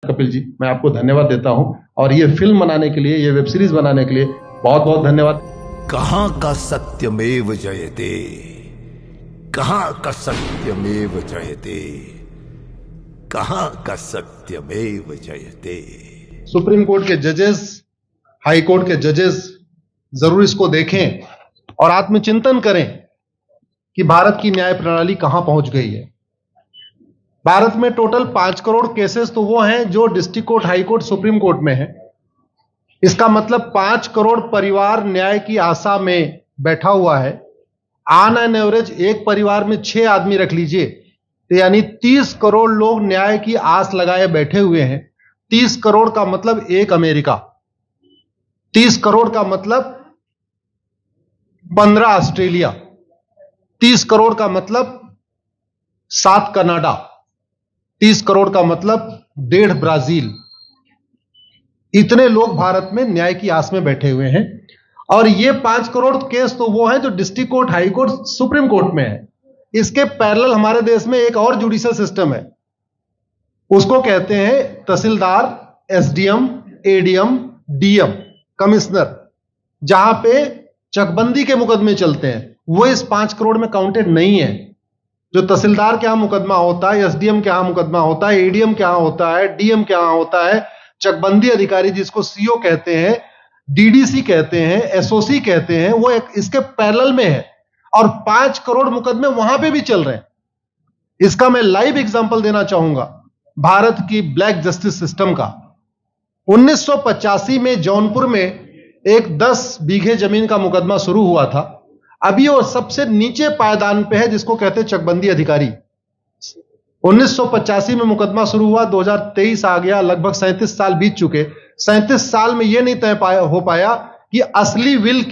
कपिल जी, मैं आपको धन्यवाद देता हूं और ये फिल्म बनाने के लिए, ये वेब सीरीज बनाने के लिए बहुत बहुत धन्यवाद। कहां का सत्यमेव जयते, कहां का सत्यमेव जयते, कहां का सत्यमेव जयते। सुप्रीम कोर्ट के जजेस, हाई कोर्ट के जजेस जरूर इसको देखें और आत्मचिंतन करें कि भारत की न्याय प्रणाली कहां पहुंच गई है। भारत में टोटल 5 करोड़ केसेस तो वो हैं जो district court, high court, supreme court में है। इसका मतलब 5 करोड़ परिवार न्याय की आशा में बैठा हुआ है। ऑन एन एवरेज एक परिवार में 6 आदमी रख लीजिए, तो यानी 30 करोड़ लोग न्याय की आस लगाए बैठे हुए हैं। 30 करोड़ का मतलब एक अमेरिका, 30 करोड़ का मतलब 15 ऑस्ट्रेलिया, 30 करोड़ का मतलब 7 कनाडा, 30 करोड़ का मतलब 1.5 ब्राजील। इतने लोग भारत में न्याय की आस में बैठे हुए हैं। और ये 5 करोड़ केस तो वो हैं जो district court, high court, supreme court में है। इसके पैरेलल हमारे देश में एक और जुडिशियल सिस्टम है, उसको कहते हैं तहसीलदार, एसडीएम, एडीएम, डीएम, कमिश्नर, जहां पे चकबंदी के मुकदमे चलते हैं। वो इस 5 करोड़ में काउंटेड नहीं है। जो तहसीलदार के यहां मुकदमा होता है, एसडीएम के यहां मुकदमा होता है, एडीएम के यहां होता है, डीएम के यहां होता है, चकबंदी अधिकारी जिसको सीओ कहते हैं, डीडीसी कहते हैं, एसओसी कहते हैं, वो इसके पैरेलल में है और 5 करोड़ मुकदमे वहां पे भी चल रहे हैं। इसका मैं लाइव एग्जांपल देना चाहूंगा भारत की ब्लैक जस्टिस सिस्टम का। 1985 में जौनपुर में एक 10 बीघे जमीन का मुकदमा शुरू हुआ था। अभी वो सबसे नीचे पायदान पे है, जिसको कहते हैं चकबंदी अधिकारी। 1985 में मुकदमा शुरू हुआ, 2023 आ गया, लगभग 37 साल बीत चुके। 37 साल में यह नहीं तय हो पाया कि असली विल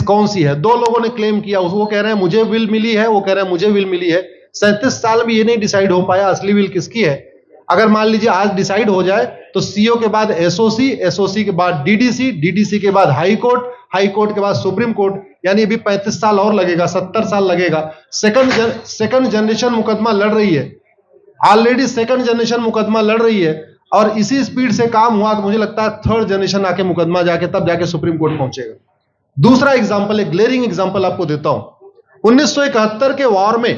कौन सी है। 2 लोगों ने क्लेम किया, वो कह रहे हैं मुझे विल मिली है, वो कह रहे हैं मुझे विल मिली है। 37 साल में यह नहीं डिसाइड हो पाया असली विल किसकी है। अगर मान लीजिए आज डिसाइड हो जाए तो सीओ के बाद एसओसी, एसओसी के बाद डीडीसी, डीडीसी के बाद हाई कोर्ट, हाई कोर्ट के बाद सुप्रीम कोर्ट, यानी अभी 35 साल और लगेगा, 70 साल लगेगा। सेकंड जनरेशन मुकदमा लड़ रही है, ऑलरेडी सेकंड जनरेशन मुकदमा लड़ रही है और इसी स्पीड से काम हुआ तो मुझे लगता है थर्ड जनरेशन आके मुकदमा तब जाके सुप्रीम कोर्ट पहुंचेगा। दूसरा एग्जांपल, एक ग्लेरिंग एग्जांपल आपको देता हूं। 1971 के वॉर में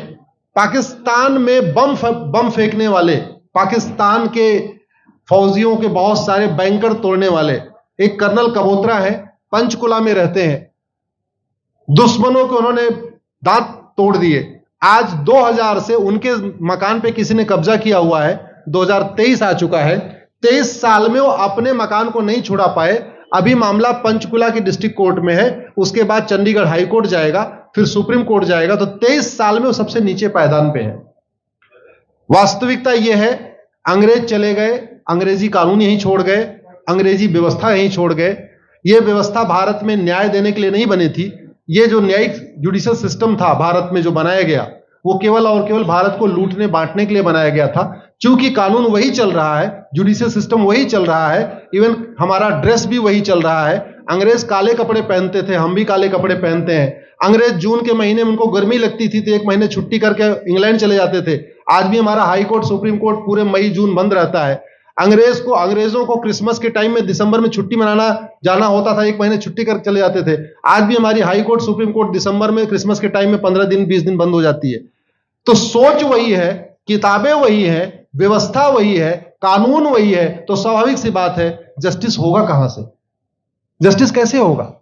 पाकिस्तान में बम फेंकने वाले, पाकिस्तान के फौजियों के बहुत सारे बैंकर तोड़ने वाले एक कर्नल कबोत्रा है, पंचकुला में रहते हैं। दुश्मनों को उन्होंने दांत तोड़ दिए। आज 2000 से उनके मकान पे किसी ने कब्जा किया हुआ है। 2023 आ चुका है, 23 साल में वो अपने मकान को नहीं छुड़ा पाए। अभी मामला पंचकुला की डिस्ट्रिक्ट कोर्ट में है, उसके बाद चंडीगढ़ हाई कोर्ट जाएगा, फिर सुप्रीम कोर्ट जाएगा। तो 23 साल में वो सबसे नीचे पायदान पे है। वास्तविकता यह है, अंग्रेज चले गए, अंग्रेजी कानून यहीं छोड़ गए, अंग्रेजी व्यवस्था यहीं छोड़ गए। यह व्यवस्था भारत में न्याय देने के लिए नहीं बनी थी। यह जो न्यायिक जुडिशियल सिस्टम था भारत में जो बनाया गया, वो केवल और केवल भारत को लूटने बांटने के लिए बनाया गया था। चूंकि कानून वही चल रहा है, जुडिशियल सिस्टम वही चल रहा है, इवन हमारा ड्रेस भी वही चल रहा है। अंग्रेज काले कपड़े पहनते थे, हम भी काले कपड़े पहनते हैं। अंग्रेज जून के महीने में उनको गर्मी लगती थी तो 1 महीने छुट्टी करके इंग्लैंड चले जाते थे। आज भी हमारा हाई कोर्ट, सुप्रीम कोर्ट पूरे मई जून बंद रहता है। अंग्रेजों को क्रिसमस के टाइम में दिसंबर में छुट्टी मनाना जाना होता था, 1 महीने छुट्टी कर चले जाते थे। आज भी हमारी हाई कोर्ट, सुप्रीम कोर्ट दिसंबर में, क्रिसमस के टाइम में 15 दिन 20 दिन बंद हो जाती है। तो सोच वही है, किताबें वही है, व्यवस्था वही है, कानून वही है, तो स्वाभाविक सी बात है जस्टिस होगा कहां से? जस्टिस कैसे होगा?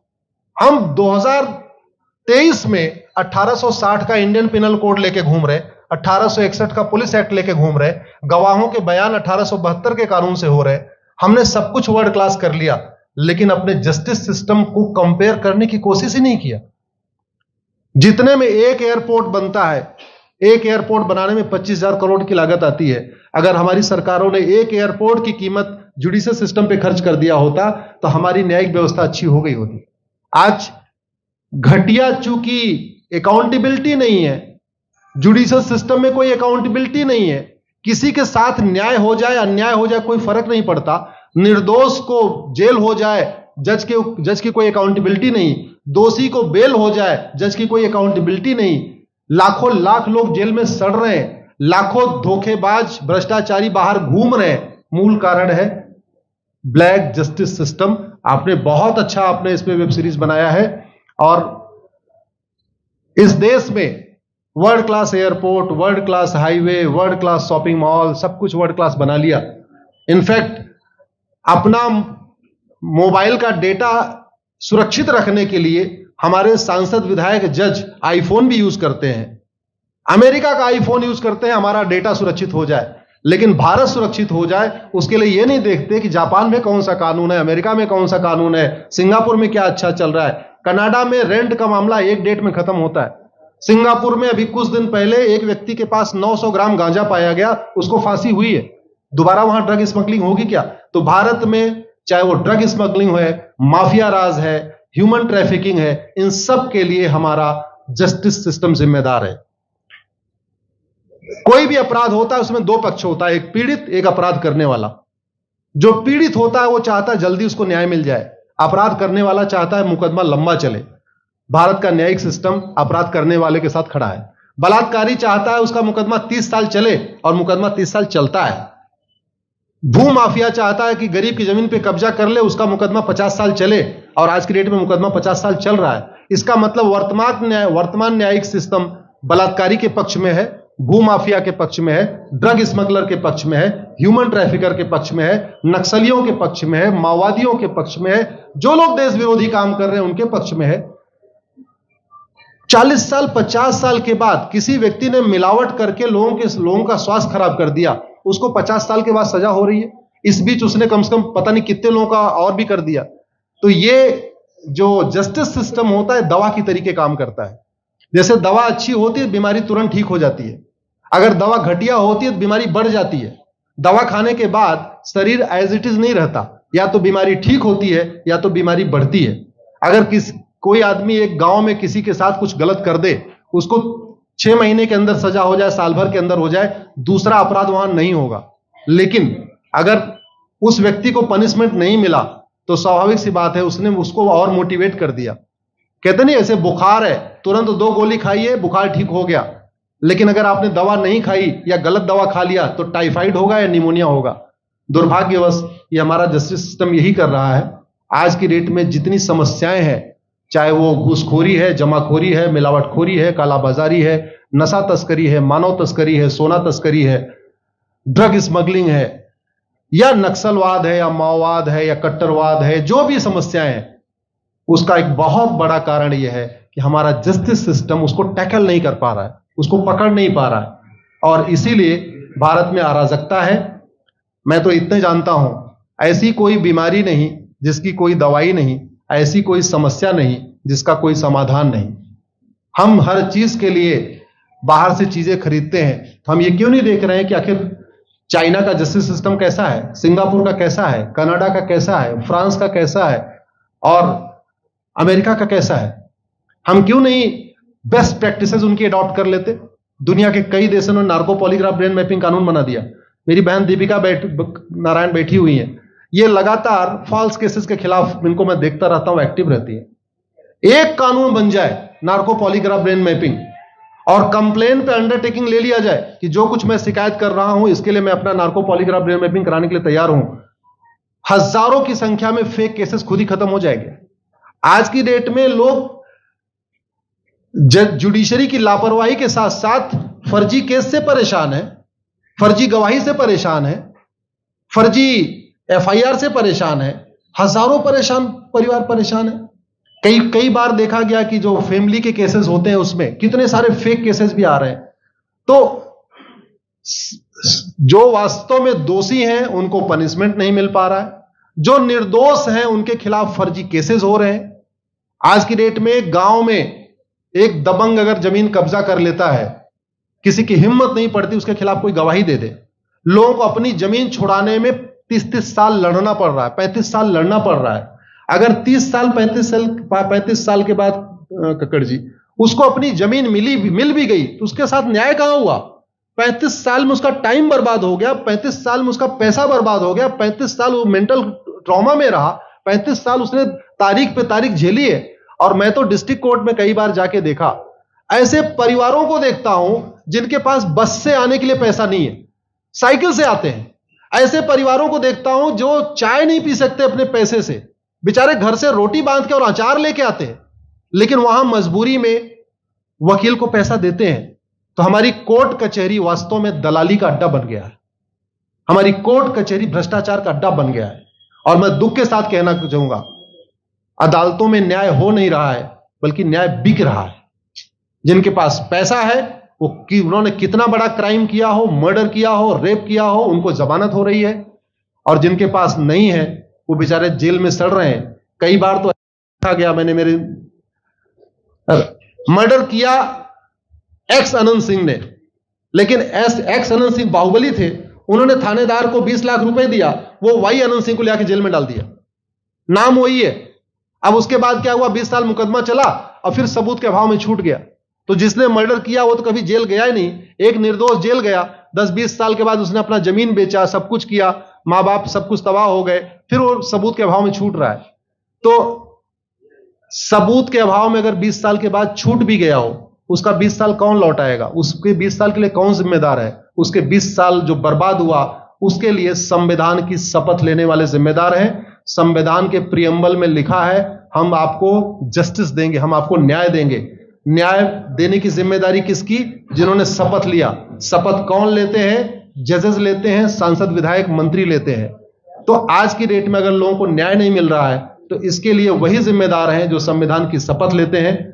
हम 2023 में 1860 का इंडियन पिनल कोड लेके घूम रहे, 1861 का पुलिस एक्ट लेके घूम रहे, गवाहों के बयान 1872 के कानून से हो रहे। हमने सब कुछ वर्ल्ड क्लास कर लिया, लेकिन अपने जस्टिस सिस्टम को कंपेयर करने की कोशिश ही नहीं किया। जितने में एक एयरपोर्ट बनता है, एक एयरपोर्ट बनाने में 25,000 करोड़ की लागत आती है। अगर हमारी सरकारों ने एक एयरपोर्ट की कीमत जुडिशियल सिस्टम पे खर्च कर दिया होता तो हमारी न्यायिक व्यवस्था अच्छी हो गई होती। आज घटिया, चूंकि अकाउंटेबिलिटी नहीं है, जुडिशियल सिस्टम में कोई अकाउंटेबिलिटी नहीं है। किसी के साथ न्याय हो जाए, अन्याय हो जाए, कोई फर्क नहीं पड़ता। निर्दोष को जेल हो जाए, जज की कोई अकाउंटेबिलिटी नहीं। दोषी को बेल हो जाए, जज की कोई अकाउंटेबिलिटी नहीं। लाख लोग जेल में सड़ रहे हैं, लाखों धोखेबाज भ्रष्टाचारी बाहर घूम रहे हैं, मूल कारण है ब्लैक जस्टिस सिस्टम। आपने बहुत अच्छा आपने इस पे वेब सीरीज बनाया है, और इस देश में world class airport, world class highway, world class shopping mall, सब कुछ वर्ल्ड क्लास बना लिया। इनफैक्ट अपना मोबाइल का डेटा सुरक्षित रखने के लिए हमारे सांसद, विधायक, जज आईफोन भी यूज करते हैं। अमेरिका का आईफोन यूज करते हैं हमारा डेटा सुरक्षित हो जाए, लेकिन भारत सुरक्षित हो जाए उसके लिए यह नहीं देखते कि जापान में कौन सा कानून है, अमेरिका में कौन सा कानून है, सिंगापुर में क्या अच्छा चल रहा है। कनाडा में रेंट का मामला एक डेट में खत्म होता है। सिंगापुर में अभी कुछ दिन पहले एक व्यक्ति के पास 900 ग्राम गांजा पाया गया, उसको फांसी हुई है। दोबारा वहां ड्रग स्मगलिंग होगी क्या? तो भारत में चाहे वो ड्रग स्मगलिंग है, माफिया राज है, ह्यूमन ट्रैफिकिंग है, इन सब के लिए हमारा जस्टिस सिस्टम जिम्मेदार है। कोई भी अपराध होता है उसमें दो पक्ष होता है, एक पीड़ित, एक अपराध करने वाला। जो पीड़ित होता है वो चाहता है जल्दी उसको न्याय मिल जाए, अपराध करने वाला चाहता है मुकदमा लंबा चले। भारत का न्यायिक सिस्टम अपराध करने वाले के साथ खड़ा है। बलात्कारी चाहता है उसका मुकदमा 30 साल चले, और मुकदमा 30 साल चलता है। भू माफिया चाहता है कि गरीब की जमीन पे कब्जा कर ले, उसका मुकदमा 50 साल चले, और आज की डेट में मुकदमा 50 साल चल रहा है। इसका मतलब वर्तमान न्यायिक सिस्टम बलात्कारी के पक्ष में है, भू माफिया के पक्ष में है, ड्रग स्मगलर के पक्ष में है, ह्यूमन ट्रैफिकर के पक्ष में है, नक्सलियों के पक्ष में है, माओवादियों के पक्ष में है, जो लोग देश विरोधी काम कर रहे हैं उनके पक्ष में है। 40 साल 50 साल के बाद किसी व्यक्ति ने मिलावट करके लोगों का स्वास्थ्य खराब कर दिया, उसको 50 साल के बाद सजा हो रही है। इस बीच उसने कम से कम पता नहीं कितने लोगों का और भी कर दिया। तो ये जो जस्टिस सिस्टम होता है दवा की तरीके काम करता है। जैसे दवा अच्छी होती है बीमारी तुरंत ठीक हो जाती है, अगर दवा घटिया होती है तो बीमारी बढ़ जाती है। दवा खाने के बाद शरीर एज इट इज नहीं रहता, या तो बीमारी ठीक होती है या तो बीमारी बढ़ती है। अगर कोई आदमी एक गांव में किसी के साथ कुछ गलत कर दे, उसको 6 महीने के अंदर सजा हो जाए, साल भर के अंदर हो जाए, दूसरा अपराध वहां नहीं होगा। लेकिन अगर उस व्यक्ति को पनिशमेंट नहीं मिला तो स्वाभाविक सी बात है उसने उसको और मोटिवेट कर दिया। कहते नहीं ऐसे बुखार है, तुरंत 2 गोली खाइए बुखार ठीक हो गया, लेकिन अगर आपने दवा नहीं खाई या गलत दवा खा लिया तो टाइफाइड होगा या निमोनिया होगा। दुर्भाग्यवश ये हमारा जस्टिस सिस्टम यही कर रहा है। आज की डेट में जितनी समस्याएं हैं, चाहे वो घूसखोरी है, जमाखोरी है, मिलावटखोरी है, कालाबाजारी है, नशा तस्करी है, मानव तस्करी है, सोना तस्करी है, ड्रग स्मगलिंग है, या नक्सलवाद है, या माओवाद है, या कट्टरवाद है, जो भी समस्याएं हैं, उसका एक बहुत बड़ा कारण यह है कि हमारा जस्टिस सिस्टम उसको टैकल नहीं कर पा रहा है, उसको पकड़ नहीं पा रहा है, और इसीलिए भारत में अराजकता है। मैं तो इतने जानता हूं, ऐसी कोई बीमारी नहीं जिसकी कोई दवाई नहीं, ऐसी कोई समस्या नहीं जिसका कोई समाधान नहीं। हम हर चीज के लिए बाहर से चीजें खरीदते हैं, तो हम ये क्यों नहीं देख रहे हैं कि आखिर चाइना का जस्टिस सिस्टम कैसा है, सिंगापुर का कैसा है, कनाडा का कैसा है, फ्रांस का कैसा है, और अमेरिका का कैसा है। हम क्यों नहीं बेस्ट प्रैक्टिसेस उनकी अडॉप्ट कर लेते। दुनिया के कई देशों ने नार्को पॉलीग्राफ ब्रेन मैपिंग कानून बना दिया। मेरी बहन दीपिका नारायण बैठी हुई है, ये लगातार फॉल्स केसेस के खिलाफ, इनको मैं देखता रहता हूं, एक्टिव रहती है। एक कानून बन जाए नार्को पॉलीग्राफ ब्रेन मैपिंग, और कंप्लेन पे अंडरटेकिंग ले लिया जाए कि जो कुछ मैं शिकायत कर रहा हूं इसके लिए मैं अपना नार्को पॉलीग्राफ ब्रेन मैपिंग कराने के लिए तैयार हूं, हजारों की संख्या में फेक केसेस खुद ही खत्म हो जाएंगे। आज की डेट में लोग जुडिशरी की लापरवाही के साथ साथ फर्जी केस से परेशान है, फर्जी गवाही से परेशान है, फर्जी एफआईआर से परेशान है, हजारों परिवार परेशान है। कई बार देखा गया कि जो फैमिली के केसेस होते हैं उसमें कितने सारे फेक केसेस भी आ रहे हैं। तो जो वास्तव में दोषी हैं उनको पनिशमेंट नहीं मिल पा रहा है, जो निर्दोष हैं उनके खिलाफ फर्जी केसेस हो रहे हैं। आज की डेट में गांव में एक दबंग अगर जमीन कब्जा कर लेता है, किसी की हिम्मत नहीं पड़ती उसके खिलाफ कोई गवाही दे दे। लोगों को अपनी जमीन छुड़ाने में 30-30 साल लड़ना पड़ रहा है, 35 साल लड़ना पड़ रहा है। अगर 30 साल 35 साल के बाद कक्कड़ जी उसको अपनी जमीन मिल भी गई तो उसके साथ न्याय कहां हुआ? 35 साल में उसका टाइम बर्बाद हो गया, 35 साल में उसका पैसा बर्बाद हो गया, 35 साल वो मेंटल ट्रॉमा में रहा, 35 साल उसने तारीख पे तारीख झेली है। और मैं तो डिस्ट्रिक्ट कोर्ट में कई बार जाके देखा, ऐसे परिवारों को देखता हूं जिनके पास बस से आने के लिए पैसा नहीं है, साइकिल से आते हैं। ऐसे परिवारों को देखता हूं जो चाय नहीं पी सकते अपने पैसे से, बेचारे घर से रोटी बांध के और अचार लेके आते हैं, लेकिन वहां मजबूरी में वकील को पैसा देते हैं। तो हमारी कोर्ट कचहरी वास्तव में दलाली का अड्डा बन गया है। हमारी कोर्ट कचहरी भ्रष्टाचार का अड्डा बन गया है। और मैं दुख के साथ कहना चाहूंगा, अदालतों में न्याय हो नहीं रहा है, बल्कि न्याय बिक रहा है। जिनके पास पैसा है, वो उन्होंने कितना बड़ा क्राइम किया हो, मर्डर किया हो, रेप किया हो, उनको जमानत हो रही है। और जिनके पास नहीं है, वो बेचारे जेल में सड़ रहे हैं। कई बार तो देखा गया, मैंने मेरे मर्डर किया एक्स अनंत सिंह ने, लेकिन एक्स अनंत सिंह बाहुबली थे, उन्होंने थानेदार को 20 लाख रुपए दिया, वो वाई अनंत सिंह को लेकर जेल में डाल दिया। नाम वही है। अब उसके बाद क्या हुआ, 20 साल मुकदमा चला और फिर सबूत के अभाव में छूट गया। तो जिसने मर्डर किया वो तो कभी जेल गया ही नहीं। एक निर्दोष जेल गया, 10-20 साल के बाद उसने अपना जमीन बेचा, सब कुछ किया, मां बाप सब कुछ तबाह हो गए, फिर वो सबूत के अभाव में छूट रहा है। तो सबूत के अभाव में अगर 20 साल के बाद छूट भी गया हो, उसका 20 साल कौन लौटाएगा? उसके 20 साल के लिए कौन जिम्मेदार है? उसके 20 साल जो बर्बाद हुआ, उसके लिए संविधान की शपथ लेने वाले जिम्मेदार हैं। संविधान के प्रियम्बल में लिखा है, हम आपको जस्टिस देंगे, हम आपको न्याय देंगे। न्याय देने की जिम्मेदारी किसकी? जिन्होंने शपथ लिया। शपथ कौन लेते हैं? जजेस लेते हैं, सांसद, विधायक, मंत्री लेते हैं। तो आज की डेट में अगर लोगों को न्याय नहीं मिल रहा है, तो इसके लिए वही जिम्मेदार हैं जो संविधान की शपथ लेते हैं।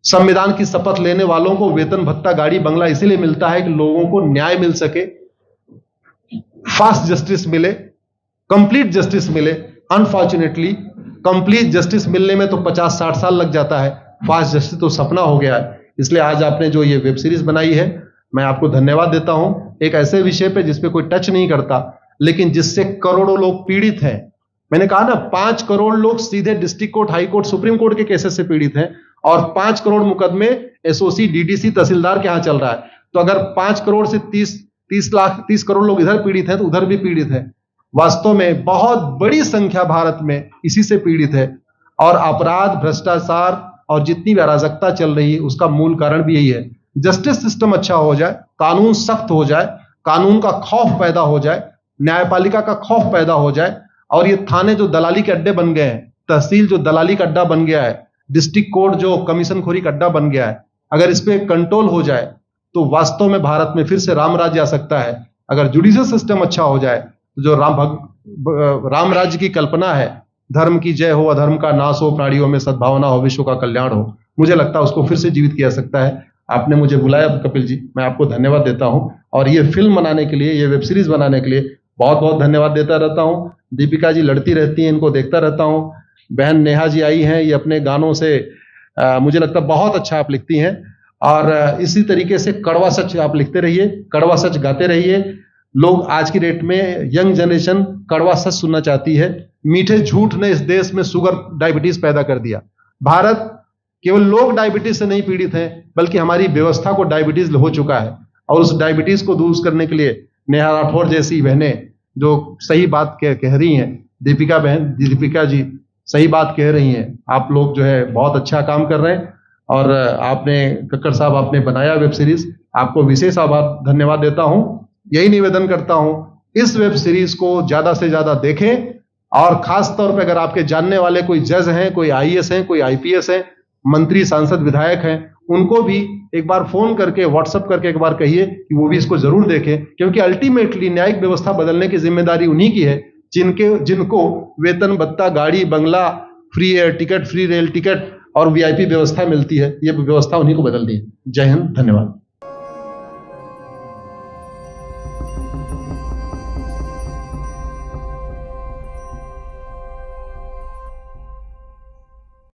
संविधान की शपथ लेने वालों को वेतन, भत्ता, गाड़ी, बंगला इसीलिए मिलता है कि लोगों को न्याय मिल सके, फास्ट जस्टिस मिले, कंप्लीट जस्टिस मिले। अनफॉर्चुनेटली कंप्लीट जस्टिस मिलने में तो 50-60 साल लग जाता है, फास्ट जस्टिस तो सपना हो गया है। इसलिए आज आपने जो ये वेब सीरीज बनाई है, मैं आपको धन्यवाद देता हूं। एक ऐसे विषय पे जिसपे कोई टच नहीं करता, लेकिन जिससे करोड़ों लोग पीड़ित हैं। मैंने कहा ना, 5 करोड़ लोग सीधे district court, high court, supreme court के केसेस से पीड़ित हैं, और 5 करोड़ मुकदमे एसओसी, डीडीसी, तहसीलदार के यहां चल रहा है। तो अगर 5 करोड़ से 30 करोड़ लोग इधर पीड़ित हैं, तो उधर भी पीड़ित है। वास्तव में बहुत बड़ी संख्या भारत में इसी से पीड़ित है। और अपराध, भ्रष्टाचार और जितनी भी अराजकता चल रही है, उसका मूल कारण भी यही है। जस्टिस सिस्टम अच्छा हो जाए, कानून सख्त हो जाए, कानून का खौफ पैदा हो जाए, न्यायपालिका का खौफ पैदा हो जाए, और ये थाने जो दलाली के अड्डे बन गए हैं, तहसील जो दलाली का अड्डा बन गया है, डिस्ट्रिक्ट कोर्ट जो कमीशन खोरी का अड्डा बन गया है, अगर इस पे कंट्रोल हो जाए तो वास्तव में भारत में फिर से राम राज्य आ सकता है। अगर जुडिशियल सिस्टम अच्छा हो जाए, तो जो राम राज्य की कल्पना है, धर्म की जय हो, अधर्म का नाश हो, प्राणियों में सद्भावना हो, विश्व का कल्याण हो, मुझे लगता है उसको फिर से जीवित किया सकता है। आपने मुझे बुलाया कपिल जी, मैं आपको धन्यवाद देता हूं। और ये फिल्म बनाने के लिए, ये वेब सीरीज बनाने के लिए बहुत बहुत धन्यवाद देता रहता हूं। दीपिका जी लड़ती रहती हैं, इनको देखता रहता हूं। बहन नेहा जी आई हैं, ये अपने गानों से मुझे लगता है बहुत अच्छा आप लिखती हैं। और इसी तरीके से कड़वा सच आप लिखते रहिए, कड़वा सच गाते रहिए। लोग आज की डेट में, यंग जनरेशन कड़वा सच सुनना चाहती है। मीठे झूठ ने इस देश में शुगर, डायबिटीज पैदा कर दिया। भारत केवल लोग डायबिटीज से नहीं पीड़ित हैं, बल्कि हमारी व्यवस्था को डायबिटीज हो चुका है। और उस डायबिटीज को दूर करने के लिए नेहा राठौर जैसी बहनें जो सही बात कह रही हैं, दीपिका जी सही बात कह रही हैं, आप लोग जो है बहुत अच्छा काम कर रहे हैं। और आपने, कक्कड़ साहब, आपने बनाया वेब सीरीज, आपको विशेष आभार, धन्यवाद देता हूं। यही निवेदन करता हूं, इस वेब सीरीज को ज्यादा से ज्यादा देखें। और खास तौर पे अगर आपके जानने वाले कोई जज हैं, कोई आईएएस हैं, कोई आईपीएस हैं, मंत्री, सांसद, विधायक हैं, उनको भी एक बार फोन करके, व्हाट्सएप करके एक बार कहिए कि वो भी इसको जरूर देखें। क्योंकि अल्टीमेटली न्यायिक व्यवस्था बदलने की जिम्मेदारी उन्हीं की है जिनको वेतन, भत्ता, गाड़ी, बंगला, free air ticket, free rail ticket और वीआईपी व्यवस्था मिलती है। ये व्यवस्था उन्हीं को बदलनी है। जय हिंद, धन्यवाद।